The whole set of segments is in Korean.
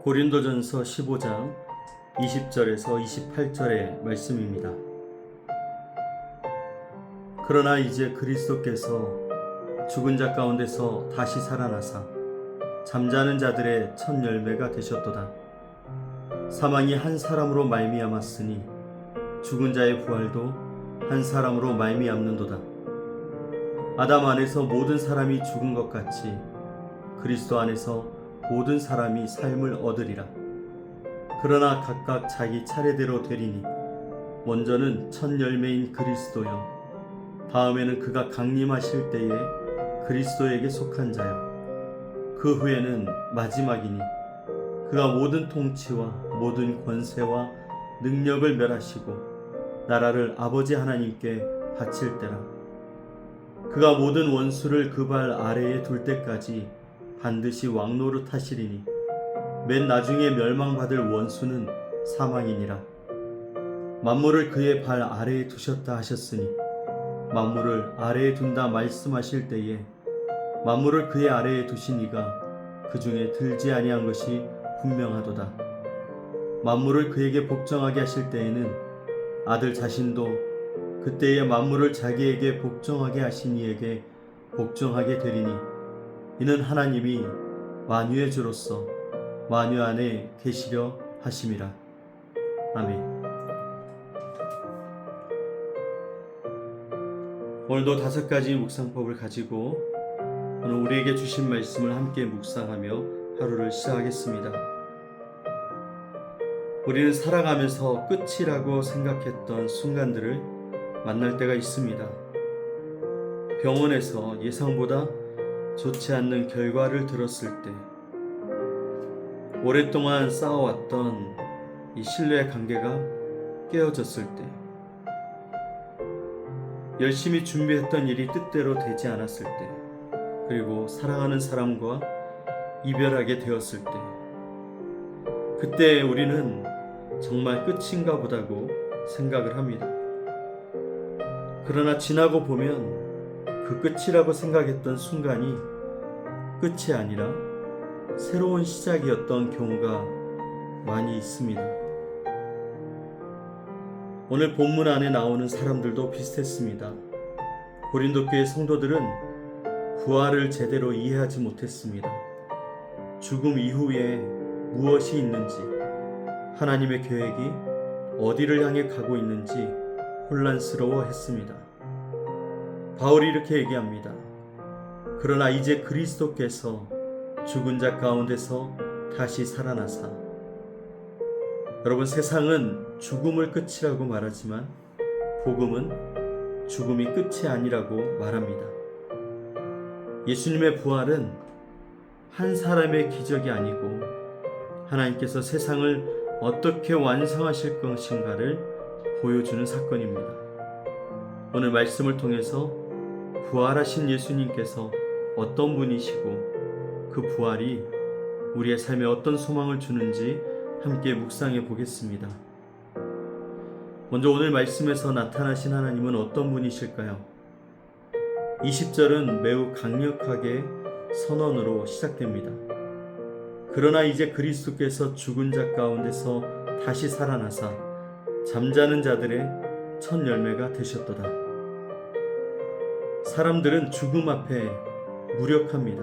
고린도전서 15장 20절에서 28절의 말씀입니다. 그러나 이제 그리스도께서 죽은 자 가운데서 다시 살아나사 잠자는 자들의 첫 열매가 되셨도다. 사망이 한 사람으로 말미암았으니 죽은 자의 부활도 한 사람으로 말미암는도다. 아담 안에서 모든 사람이 죽은 것 같이 그리스도 안에서 모든 사람이 삶을 얻으리라. 그러나 각각 자기 차례대로 되리니 먼저는 첫 열매인 그리스도요, 다음에는 그가 강림하실 때에 그리스도에게 속한 자요, 그 후에는 마지막이니 그가 모든 통치와 모든 권세와 능력을 멸하시고 나라를 아버지 하나님께 바칠 때라. 그가 모든 원수를 그 발 아래에 둘 때까지 반드시 왕노릇 하시리니 맨 나중에 멸망받을 원수는 사망이니라. 만물을 그의 발 아래에 두셨다 하셨으니 만물을 아래에 둔다 말씀하실 때에 만물을 그의 아래에 두신 이가 그 중에 들지 아니한 것이 분명하도다. 만물을 그에게 복종하게 하실 때에는 아들 자신도 그때에 만물을 자기에게 복종하게 하신 이에게 복종하게 되리니 이는 하나님이 만유의 주로서 만유 안에 계시려 하심이라. 아멘. 오늘도 5가지 묵상법을 가지고 오늘 우리에게 주신 말씀을 함께 묵상하며 하루를 시작하겠습니다. 우리는 살아가면서 끝이라고 생각했던 순간들을 만날 때가 있습니다. 병원에서 예상보다 좋지 않는 결과를 들었을 때, 오랫동안 쌓아왔던 이 신뢰의 관계가 깨어졌을 때, 열심히 준비했던 일이 뜻대로 되지 않았을 때, 그리고 사랑하는 사람과 이별하게 되었을 때, 그때 우리는 정말 끝인가 보다고 생각을 합니다. 그러나 지나고 보면 그 끝이라고 생각했던 순간이 끝이 아니라 새로운 시작이었던 경우가 많이 있습니다. 오늘 본문 안에 나오는 사람들도 비슷했습니다. 고린도 교회 성도들은 부활을 제대로 이해하지 못했습니다. 죽음 이후에 무엇이 있는지, 하나님의 계획이 어디를 향해 가고 있는지 혼란스러워했습니다. 바울이 이렇게 얘기합니다. 그러나 이제 그리스도께서 죽은 자 가운데서 다시 살아나사. 여러분, 세상은 죽음을 끝이라고 말하지만 복음은 죽음이 끝이 아니라고 말합니다. 예수님의 부활은 한 사람의 기적이 아니고 하나님께서 세상을 어떻게 완성하실 것인가를 보여주는 사건입니다. 오늘 말씀을 통해서 부활하신 예수님께서 어떤 분이시고 그 부활이 우리의 삶에 어떤 소망을 주는지 함께 묵상해 보겠습니다. 먼저 오늘 말씀에서 나타나신 하나님은 어떤 분이실까요? 20절은 매우 강력하게 선언으로 시작됩니다. 그러나 이제 그리스도께서 죽은 자 가운데서 다시 살아나사 잠자는 자들의 첫 열매가 되셨도다. 사람들은 죽음 앞에 무력합니다.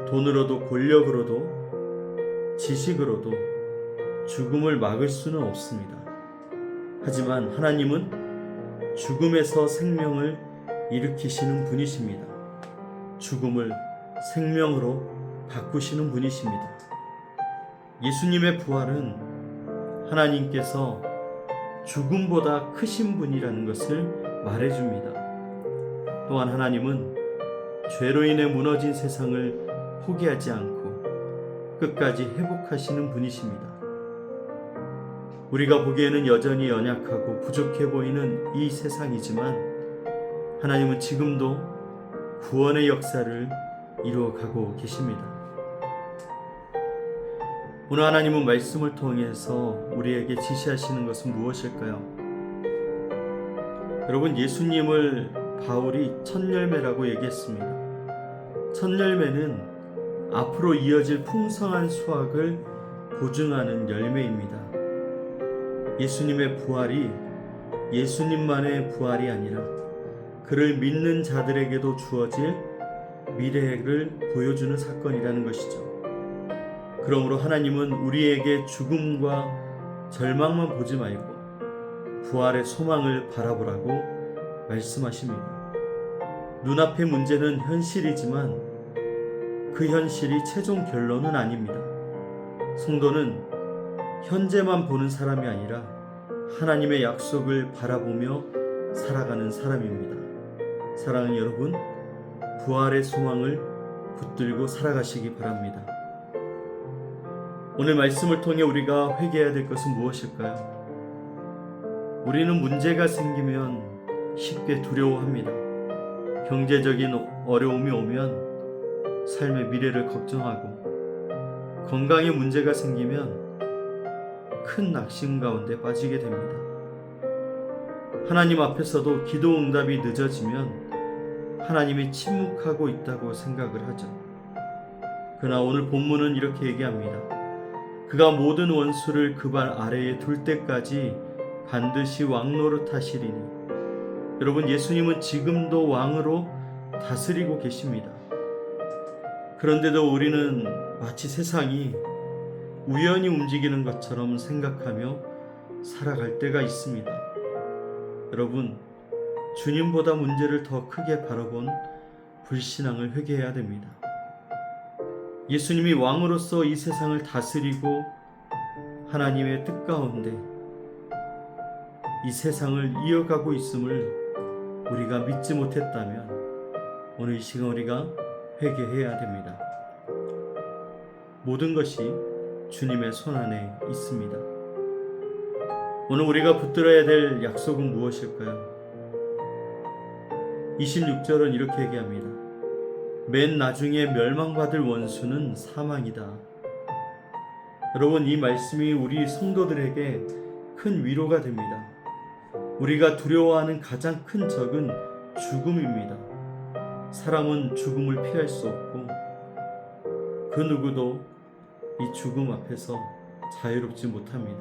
돈으로도 권력으로도 지식으로도 죽음을 막을 수는 없습니다. 하지만 하나님은 죽음에서 생명을 일으키시는 분이십니다. 죽음을 생명으로 바꾸시는 분이십니다. 예수님의 부활은 하나님께서 죽음보다 크신 분이라는 것을 말해줍니다. 또한 하나님은 죄로 인해 무너진 세상을 포기하지 않고 끝까지 회복하시는 분이십니다. 우리가 보기에는 여전히 연약하고 부족해 보이는 이 세상이지만 하나님은 지금도 구원의 역사를 이루어가고 계십니다. 오늘 하나님은 말씀을 통해서 우리에게 지시하시는 것은 무엇일까요? 여러분, 예수님을 바울이 첫 열매라고 얘기했습니다. 첫 열매는 앞으로 이어질 풍성한 수확을 보증하는 열매입니다. 예수님의 부활이 예수님만의 부활이 아니라 그를 믿는 자들에게도 주어질 미래를 보여주는 사건이라는 것이죠. 그러므로 하나님은 우리에게 죽음과 절망만 보지 말고 부활의 소망을 바라보라고 말씀하십니다. 눈앞의 문제는 현실이지만 그 현실이 최종 결론은 아닙니다. 성도는 현재만 보는 사람이 아니라 하나님의 약속을 바라보며 살아가는 사람입니다. 사랑하는 여러분, 부활의 소망을 붙들고 살아가시기 바랍니다. 오늘 말씀을 통해 우리가 회개해야 될 것은 무엇일까요? 우리는 문제가 생기면 쉽게 두려워합니다. 경제적인 어려움이 오면 삶의 미래를 걱정하고, 건강에 문제가 생기면 큰 낙심 가운데 빠지게 됩니다. 하나님 앞에서도 기도 응답이 늦어지면 하나님이 침묵하고 있다고 생각을 하죠. 그러나 오늘 본문은 이렇게 얘기합니다. 그가 모든 원수를 그 발 아래에 둘 때까지 반드시 왕노릇하시리니. 여러분, 예수님은 지금도 왕으로 다스리고 계십니다. 그런데도 우리는 마치 세상이 우연히 움직이는 것처럼 생각하며 살아갈 때가 있습니다. 여러분, 주님보다 문제를 더 크게 바라본 불신앙을 회개해야 됩니다. 예수님이 왕으로서 이 세상을 다스리고 하나님의 뜻 가운데 이 세상을 이어가고 있음을 우리가 믿지 못했다면 오늘 이 시간 우리가 회개해야 됩니다. 모든 것이 주님의 손안에 있습니다. 오늘 우리가 붙들어야 될 약속은 무엇일까요? 26절은 이렇게 얘기합니다. 맨 나중에 멸망받을 원수는 사망이다. 여러분, 이 말씀이 우리 성도들에게 큰 위로가 됩니다. 우리가 두려워하는 가장 큰 적은 죽음입니다. 사람은 죽음을 피할 수 없고 그 누구도 이 죽음 앞에서 자유롭지 못합니다.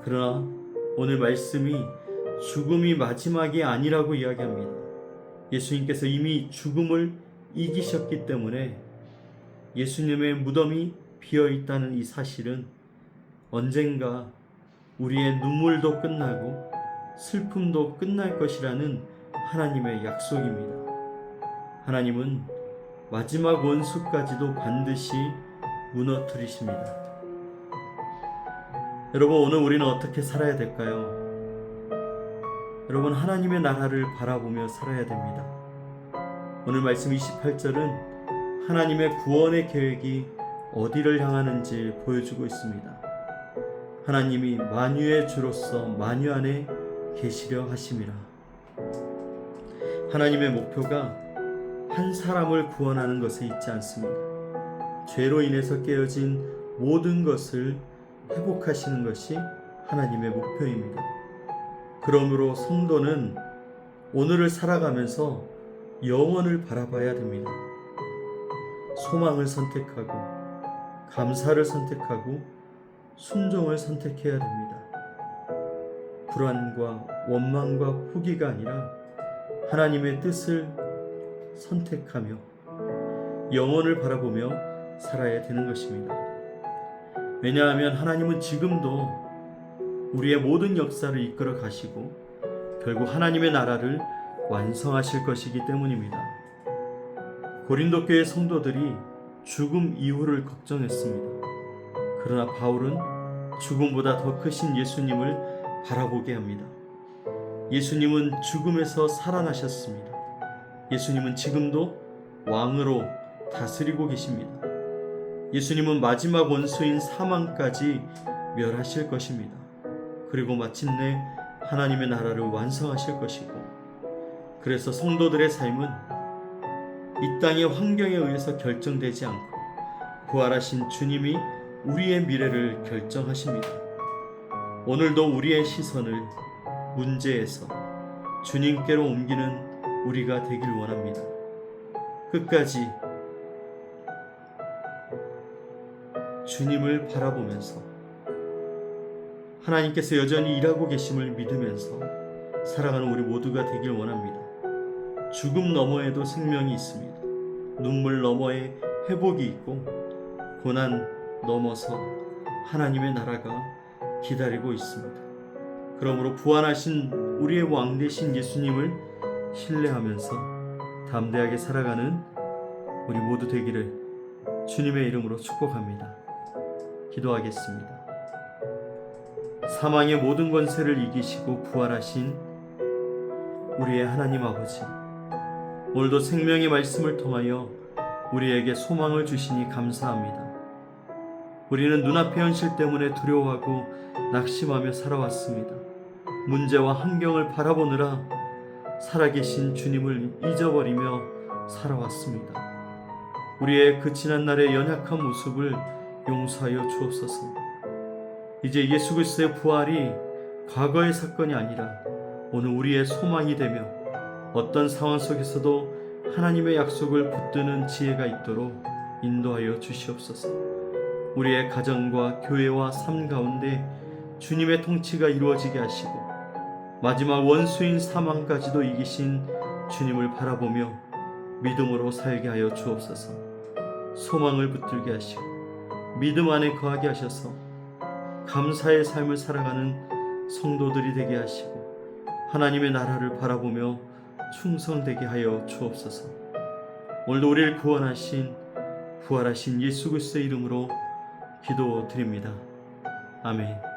그러나 오늘 말씀이 죽음이 마지막이 아니라고 이야기합니다. 예수님께서 이미 죽음을 이기셨기 때문에 예수님의 무덤이 비어있다는 이 사실은 언젠가 우리의 눈물도 끝나고 슬픔도 끝날 것이라는 하나님의 약속입니다. 하나님은 마지막 원수까지도 반드시 무너뜨리십니다. 여러분, 오늘 우리는 어떻게 살아야 될까요? 여러분, 하나님의 나라를 바라보며 살아야 됩니다. 오늘 말씀 28절은 하나님의 구원의 계획이 어디를 향하는지 보여주고 있습니다. 하나님이 만유의 주로서 만유 안에 계시려 하심이라. 하나님의 목표가 한 사람을 구원하는 것에 있지 않습니다. 죄로 인해서 깨어진 모든 것을 회복하시는 것이 하나님의 목표입니다. 그러므로 성도는 오늘을 살아가면서 영원을 바라봐야 됩니다. 소망을 선택하고 감사를 선택하고 순종을 선택해야 됩니다. 불안과 원망과 포기가 아니라 하나님의 뜻을 선택하며 영원을 바라보며 살아야 되는 것입니다. 왜냐하면 하나님은 지금도 우리의 모든 역사를 이끌어 가시고 결국 하나님의 나라를 완성하실 것이기 때문입니다. 고린도 교회 성도들이 죽음 이후를 걱정했습니다. 그러나 바울은 죽음보다 더 크신 예수님을 바라보게 합니다. 예수님은 죽음에서 살아나셨습니다. 예수님은 지금도 왕으로 다스리고 계십니다. 예수님은 마지막 원수인 사망까지 멸하실 것입니다. 그리고 마침내 하나님의 나라를 완성하실 것이고, 그래서 성도들의 삶은 이 땅의 환경에 의해서 결정되지 않고 부활하신 주님이 우리의 미래를 결정하십니다. 오늘도 우리의 시선을 문제에서 주님께로 옮기는 우리가 되길 원합니다. 끝까지 주님을 바라보면서 하나님께서 여전히 일하고 계심을 믿으면서 살아가는 우리 모두가 되길 원합니다. 죽음 너머에도 생명이 있습니다. 눈물 너머에 회복이 있고 고난 넘어서 하나님의 나라가 기다리고 있습니다. 그러므로 부활하신 우리의 왕 되신 예수님을 신뢰하면서 담대하게 살아가는 우리 모두 되기를 주님의 이름으로 축복합니다. 기도하겠습니다. 사망의 모든 권세를 이기시고 부활하신 우리의 하나님 아버지, 오늘도 생명의 말씀을 통하여 우리에게 소망을 주시니 감사합니다. 우리는 눈앞의 현실 때문에 두려워하고 낙심하며 살아왔습니다. 문제와 환경을 바라보느라 살아계신 주님을 잊어버리며 살아왔습니다. 우리의 그 지난날의 연약한 모습을 용서하여 주옵소서. 이제 예수 그리스도의 부활이 과거의 사건이 아니라 오늘 우리의 소망이 되며 어떤 상황 속에서도 하나님의 약속을 붙드는 지혜가 있도록 인도하여 주시옵소서. 우리의 가정과 교회와 삶 가운데 주님의 통치가 이루어지게 하시고 마지막 원수인 사망까지도 이기신 주님을 바라보며 믿음으로 살게 하여 주옵소서. 소망을 붙들게 하시고 믿음 안에 거하게 하셔서 감사의 삶을 살아가는 성도들이 되게 하시고 하나님의 나라를 바라보며 충성되게 하여 주옵소서. 오늘도 우리를 구원하신 부활하신 예수 그리스도의 이름으로 기도드립니다. 아멘.